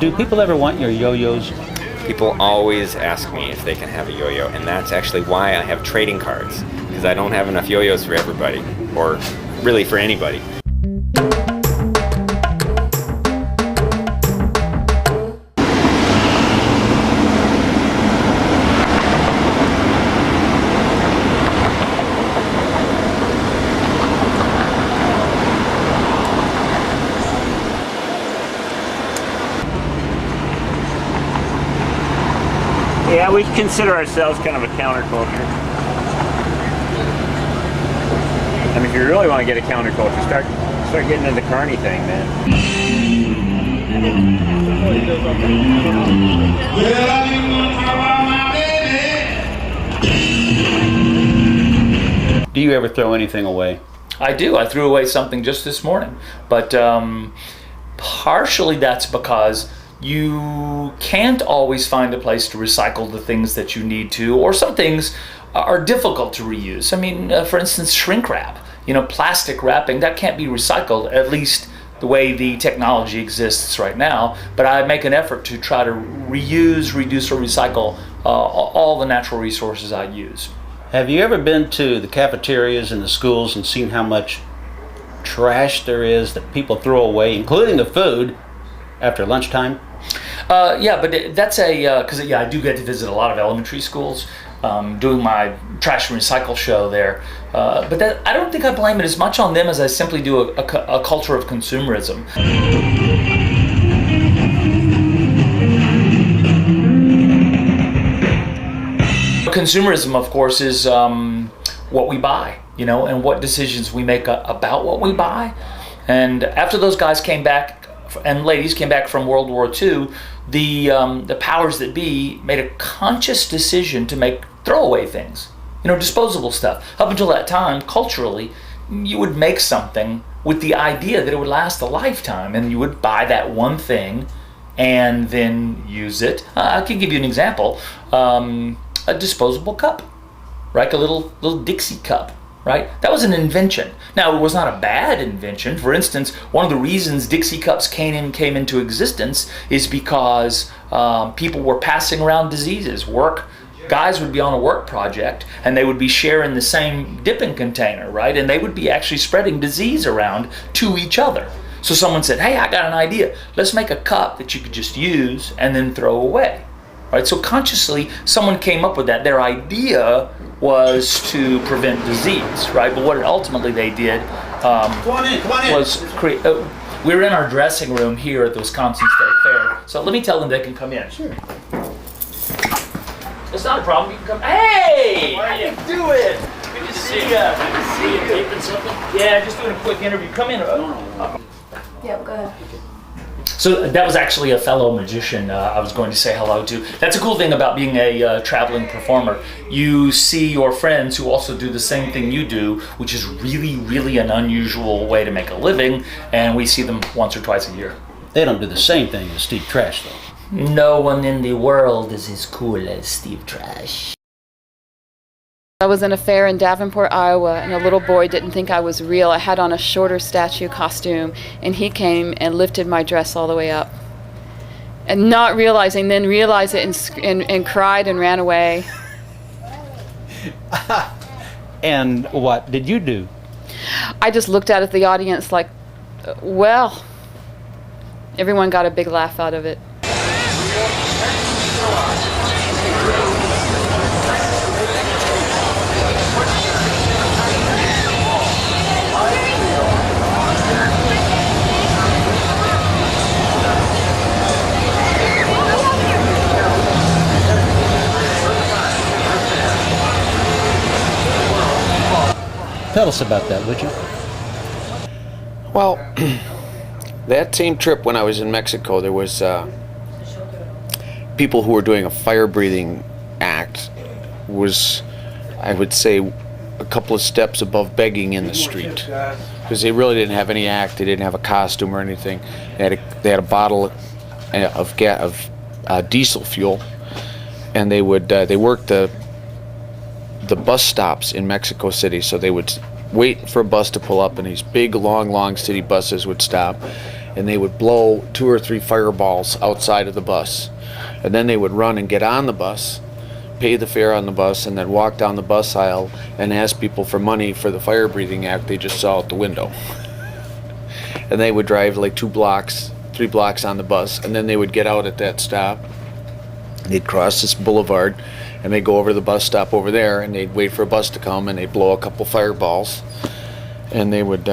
Do people ever want your yo-yos? People always ask me if they can have a yo-yo, and that's actually why I have trading cards, because I don't have enough yo-yos for everybody, or really for anybody. Yeah, we consider ourselves kind of a counterculture. I mean, if you really want to get a counterculture, start getting into the carny thing, man. Do you ever throw anything away? I do. I threw away something just this morning, but partially that's because you can't always find a place to recycle the things that you need to, or some things are difficult to reuse. I mean, for instance, shrink wrap, plastic wrapping, that can't be recycled, at least the way the technology exists right now. But I make an effort to try to reuse, reduce, or recycle all the natural resources I use. Have you ever been to the cafeterias in the schools and seen how much trash there is that people throw away, including the food, after lunchtime? Yeah, but that's because I do get to visit a lot of elementary schools, doing my trash and recycle show there. But I don't think I blame it as much on them as I simply do a culture of consumerism. Consumerism, of course, is what we buy, and what decisions we make about what we buy. And after those guys came back, and ladies came back from World War II, the powers that be made a conscious decision to make throwaway things, disposable stuff. Up until that time, culturally, you would make something with the idea that it would last a lifetime, and you would buy that one thing and then use it. I can give you an example. A disposable cup, right? A little Dixie cup. Right? That was an invention. Now, it was not a bad invention. For instance, one of the reasons Dixie cups came into existence is because people were passing around diseases. Guys would be on a work project and they would be sharing the same dipping container, right? And they would be actually spreading disease around to each other. So someone said, hey, I got an idea. Let's make a cup that you could just use and then throw away. Right? So consciously, someone came up with that. Their idea was to prevent disease, right? But what ultimately they did was create. We were in our dressing room here at the Wisconsin State Fair. So let me tell them they can come in. Sure. It's not a problem. You can come. Hey, how you doing? Good to see you. Good to see you. Taping something? Yeah, just doing a quick interview. Come in. Yeah, go ahead. So that was actually a fellow magician I was going to say hello to. That's a cool thing about being a traveling performer. You see your friends who also do the same thing you do, which is really, really an unusual way to make a living, and we see them once or twice a year. They don't do the same thing as Steve Trash, though. No one in the world is as cool as Steve Trash. I was in a fair in Davenport, Iowa, and a little boy didn't think I was real. I had on a shorter statue costume, and he came and lifted my dress all the way up. And not realizing, then realized it and cried and ran away. And what did you do? I just looked out at the audience like, well, everyone got a big laugh out of it. Tell us about that, would you? Well, that same trip when I was in Mexico, there was people who were doing a fire-breathing act. Was, I would say, a couple of steps above begging in the street, because they really didn't have any act. They didn't have a costume or anything. They had a bottle of diesel fuel, and they worked the bus stops in Mexico City. So they would wait for a bus to pull up, and these big, long city buses would stop, and they would blow 2 or 3 fireballs outside of the bus. And then they would run and get on the bus, pay the fare on the bus, and then walk down the bus aisle and ask people for money for the fire breathing act they just saw out the window. And they would drive like 2 blocks, 3 blocks on the bus, and then they would get out at that stop. They'd cross this boulevard, and they'd go over to the bus stop over there, and they'd wait for a bus to come, and they'd blow a couple fireballs, and they would,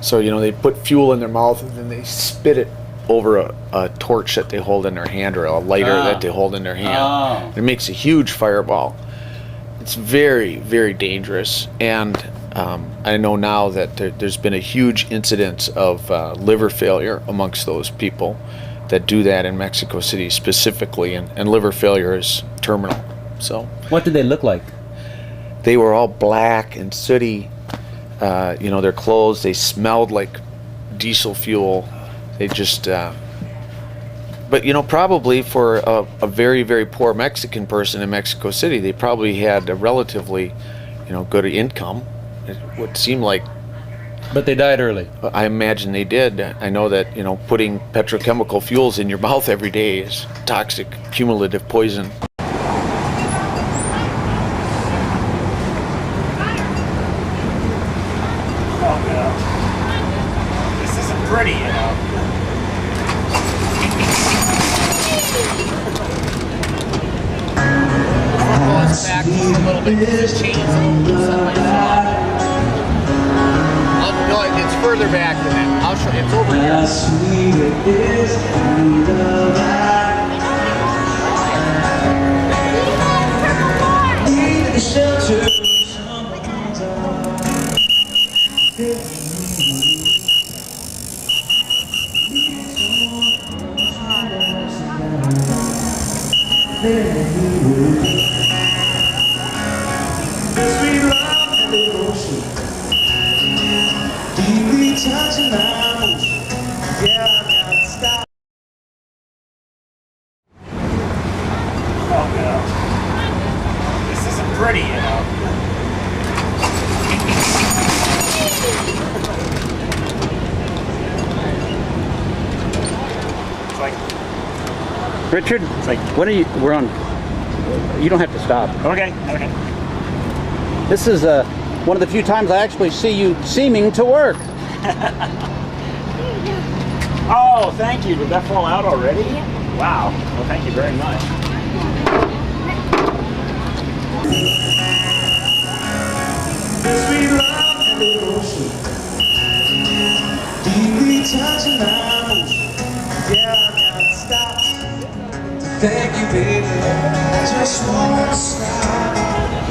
so, you know, they'd put fuel in their mouth, and then they spit it over a torch that they hold in their hand, or a lighter that they hold in their hand. It makes a huge fireball. It's very, very dangerous, and I know now that there's been a huge incidence of liver failure amongst those people that do that in Mexico City specifically, and liver failure is terminal. So What did they look like? they were all black and sooty. You know, their clothes, they smelled like diesel fuel. They just, but you know, probably for a very, very poor Mexican person in Mexico City, they probably had a relatively, you know, good income. It would seem like. But they died early. I imagine they did. I know that, you know, putting petrochemical fuels in your mouth every day is toxic, cumulative poison. This isn't pretty, you know. Back just a little bit. Just change it no, it's further back than that. I'll show you. It's over here. This isn't pretty, you know. It's like, Richard, it's like, when are you? We're on. You don't have to stop. okay. This is one of the few times I actually see you seeming to work. Oh, thank you. Did that fall out already? Wow. Well, thank you very much. Thank you, baby. I just wanna stop.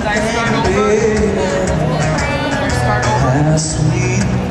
Thank you, baby. How sweet.